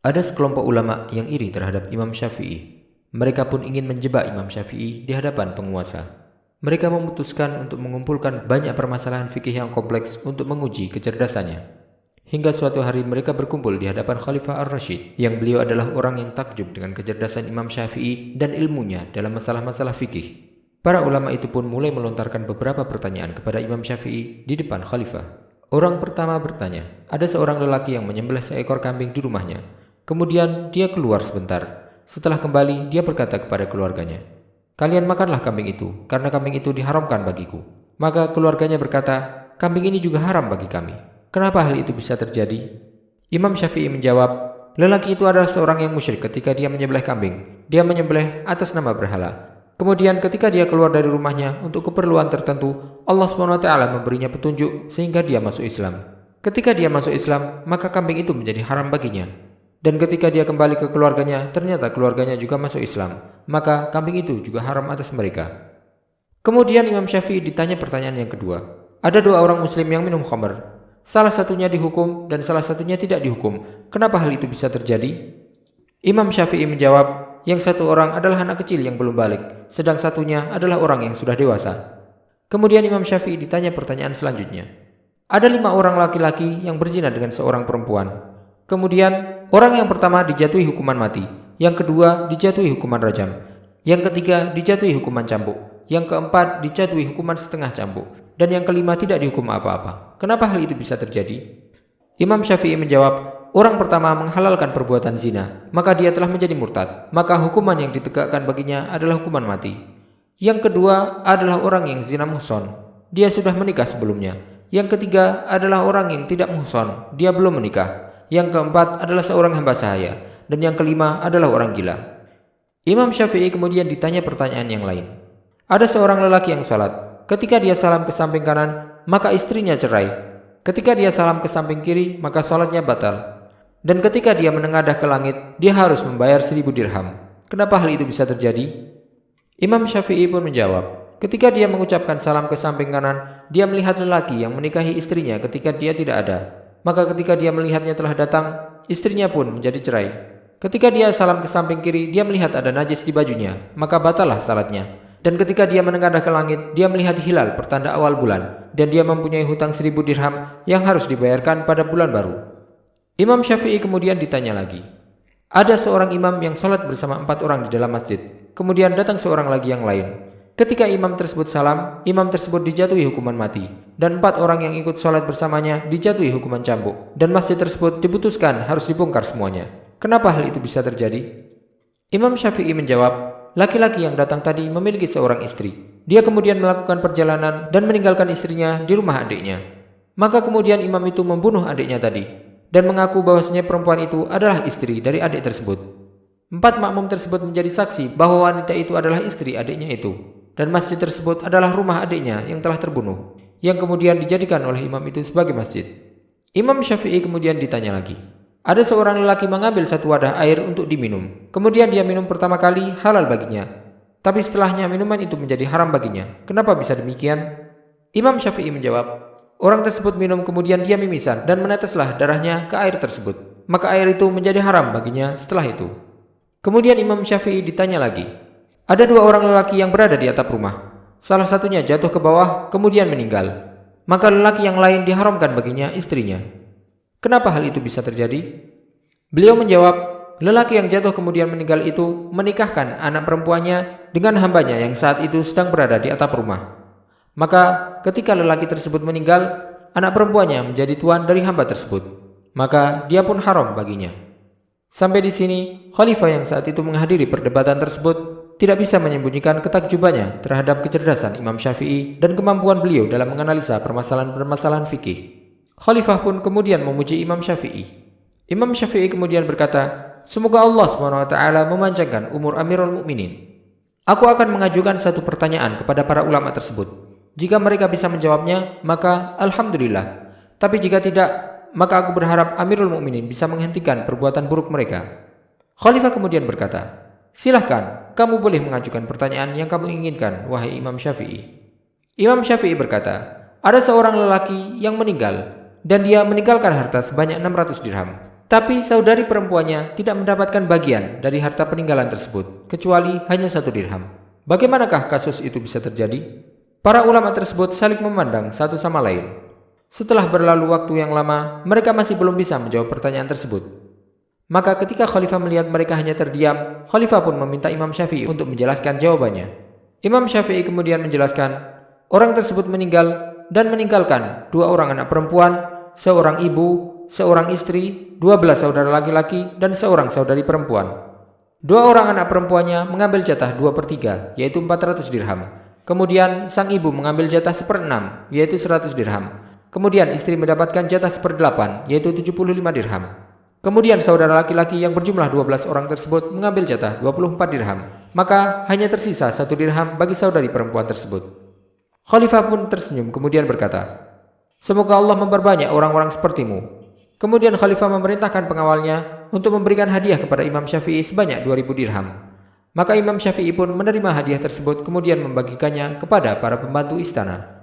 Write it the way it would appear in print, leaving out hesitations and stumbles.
Ada sekelompok ulama yang iri terhadap Imam Syafi'i. Mereka pun ingin menjebak Imam Syafi'i di hadapan penguasa. Mereka memutuskan untuk mengumpulkan banyak permasalahan fikih yang kompleks untuk menguji kecerdasannya. Hingga suatu hari mereka berkumpul di hadapan Khalifah Ar-Rasyid, yang beliau adalah orang yang takjub dengan kecerdasan Imam Syafi'i dan ilmunya dalam masalah-masalah fikih. Para ulama itu pun mulai melontarkan beberapa pertanyaan kepada Imam Syafi'i di depan Khalifah. Orang pertama bertanya, ada seorang lelaki yang menyembelih seekor kambing di rumahnya. Kemudian dia keluar sebentar. Setelah kembali, dia berkata kepada keluarganya, "Kalian makanlah kambing itu, karena kambing itu diharamkan bagiku." Maka keluarganya berkata, "Kambing ini juga haram bagi kami. Kenapa hal itu bisa terjadi?" Imam Syafi'i menjawab, "Lelaki itu adalah seorang yang musyrik ketika dia menyembelih kambing. Dia menyembelih atas nama berhala. Kemudian ketika dia keluar dari rumahnya untuk keperluan tertentu, Allah SWT memberinya petunjuk sehingga dia masuk Islam. Ketika dia masuk Islam, maka kambing itu menjadi haram baginya. Dan ketika dia kembali ke keluarganya, ternyata keluarganya juga masuk Islam. Maka kambing itu juga haram atas mereka." Kemudian Imam Syafi'i ditanya pertanyaan yang kedua. Ada dua orang muslim yang minum khamr. Salah satunya dihukum dan salah satunya tidak dihukum. Kenapa hal itu bisa terjadi? Imam Syafi'i menjawab, yang satu orang adalah anak kecil yang belum balik, sedang satunya adalah orang yang sudah dewasa. Kemudian Imam Syafi'i ditanya pertanyaan selanjutnya. Ada 5 orang laki-laki yang berzina dengan seorang perempuan. Kemudian orang yang pertama dijatuhi hukuman mati, yang kedua dijatuhi hukuman rajam, yang ketiga dijatuhi hukuman cambuk, yang keempat dijatuhi hukuman setengah cambuk, dan yang kelima tidak dihukum apa-apa. Kenapa hal itu bisa terjadi? Imam Syafi'i menjawab, orang pertama menghalalkan perbuatan zina, maka dia telah menjadi murtad, maka hukuman yang ditegakkan baginya adalah hukuman mati. Yang kedua adalah orang yang zina muhson, dia sudah menikah sebelumnya. Yang ketiga adalah orang yang tidak muhson, dia belum menikah. Yang keempat adalah seorang hamba sahaya, dan yang kelima adalah orang gila. Imam Syafi'i kemudian ditanya pertanyaan yang lain. Ada seorang lelaki yang salat. Ketika dia salam ke samping kanan, maka istrinya cerai. Ketika dia salam ke samping kiri, maka salatnya batal. Dan ketika dia menengadah ke langit, dia harus membayar 1000 dirham. Kenapa hal itu bisa terjadi? Imam Syafi'i pun menjawab, ketika dia mengucapkan salam ke samping kanan, dia melihat lelaki yang menikahi istrinya ketika dia tidak ada. Maka ketika dia melihatnya telah datang, istrinya pun menjadi cerai. Ketika dia salam ke samping kiri, dia melihat ada najis di bajunya, maka batallah salatnya. Dan ketika dia menengadah ke langit, dia melihat hilal pertanda awal bulan, dan dia mempunyai hutang 1000 dirham yang harus dibayarkan pada bulan baru. Imam Syafi'i kemudian ditanya lagi. Ada seorang imam yang salat bersama 4 orang di dalam masjid. Kemudian datang seorang lagi yang lain. Ketika imam tersebut salam, imam tersebut dijatuhi hukuman mati, dan 4 orang yang ikut sholat bersamanya dijatuhi hukuman cambuk, dan masjid tersebut diputuskan harus dibongkar semuanya. Kenapa hal itu bisa terjadi? Imam Syafi'i menjawab, laki-laki yang datang tadi memiliki seorang istri. Dia kemudian melakukan perjalanan dan meninggalkan istrinya di rumah adiknya. Maka kemudian imam itu membunuh adiknya tadi, dan mengaku bahwasanya perempuan itu adalah istri dari adik tersebut. 4 makmum tersebut menjadi saksi bahwa wanita itu adalah istri adiknya itu. Dan masjid tersebut adalah rumah adiknya yang telah terbunuh, yang kemudian dijadikan oleh imam itu sebagai masjid. Imam Syafi'i kemudian ditanya lagi. Ada seorang lelaki mengambil 1 wadah air untuk diminum. Kemudian dia minum pertama kali halal baginya. Tapi setelahnya minuman itu menjadi haram baginya. Kenapa bisa demikian? Imam Syafi'i menjawab, orang tersebut minum kemudian dia mimisan dan meneteslah darahnya ke air tersebut. Maka air itu menjadi haram baginya setelah itu. Kemudian Imam Syafi'i ditanya lagi. Ada 2 orang lelaki yang berada di atap rumah. Salah satunya jatuh ke bawah, kemudian meninggal. Maka lelaki yang lain diharamkan baginya istrinya. Kenapa hal itu bisa terjadi? Beliau menjawab, lelaki yang jatuh kemudian meninggal itu menikahkan anak perempuannya dengan hambanya yang saat itu sedang berada di atap rumah. Maka ketika lelaki tersebut meninggal, anak perempuannya menjadi tuan dari hamba tersebut. Maka dia pun haram baginya. Sampai di sini, khalifah yang saat itu menghadiri perdebatan tersebut tidak bisa menyembunyikan ketakjubannya terhadap kecerdasan Imam Syafi'i dan kemampuan beliau dalam menganalisa permasalahan-permasalahan fikih. Khalifah pun kemudian memuji Imam Syafi'i. Imam Syafi'i kemudian berkata, semoga Allah SWT memanjangkan umur Amirul Mukminin. Aku akan mengajukan satu pertanyaan kepada para ulama tersebut. Jika mereka bisa menjawabnya, maka Alhamdulillah. Tapi jika tidak, maka aku berharap Amirul Mukminin bisa menghentikan perbuatan buruk mereka. Khalifah kemudian berkata, silahkan, kamu boleh mengajukan pertanyaan yang kamu inginkan, wahai Imam Syafi'i. Imam Syafi'i berkata, ada seorang lelaki yang meninggal, dan dia meninggalkan harta sebanyak 600 dirham. Tapi saudari perempuannya tidak mendapatkan bagian dari harta peninggalan tersebut, kecuali hanya 1 dirham. Bagaimanakah kasus itu bisa terjadi? Para ulama tersebut saling memandang satu sama lain. Setelah berlalu waktu yang lama, mereka masih belum bisa menjawab pertanyaan tersebut. Maka ketika Khalifah melihat mereka hanya terdiam, Khalifah pun meminta Imam Syafi'i untuk menjelaskan jawabannya. Imam Syafi'i kemudian menjelaskan, orang tersebut meninggal dan meninggalkan 2 orang anak perempuan, seorang ibu, seorang istri, 12 saudara laki-laki, dan seorang saudari perempuan. 2 orang anak perempuannya mengambil jatah 2/3, yaitu 400 dirham. Kemudian sang ibu mengambil jatah 1/6, yaitu 100 dirham. Kemudian istri mendapatkan jatah 1/8, yaitu 75 dirham. Kemudian saudara laki-laki yang berjumlah 12 orang tersebut mengambil jatah 24 dirham. Maka hanya tersisa 1 dirham bagi saudari perempuan tersebut. Khalifah pun tersenyum kemudian berkata, semoga Allah memperbanyak orang-orang sepertimu. Kemudian Khalifah memerintahkan pengawalnya untuk memberikan hadiah kepada Imam Syafi'i sebanyak 2000 dirham. Maka Imam Syafi'i pun menerima hadiah tersebut kemudian membagikannya kepada para pembantu istana.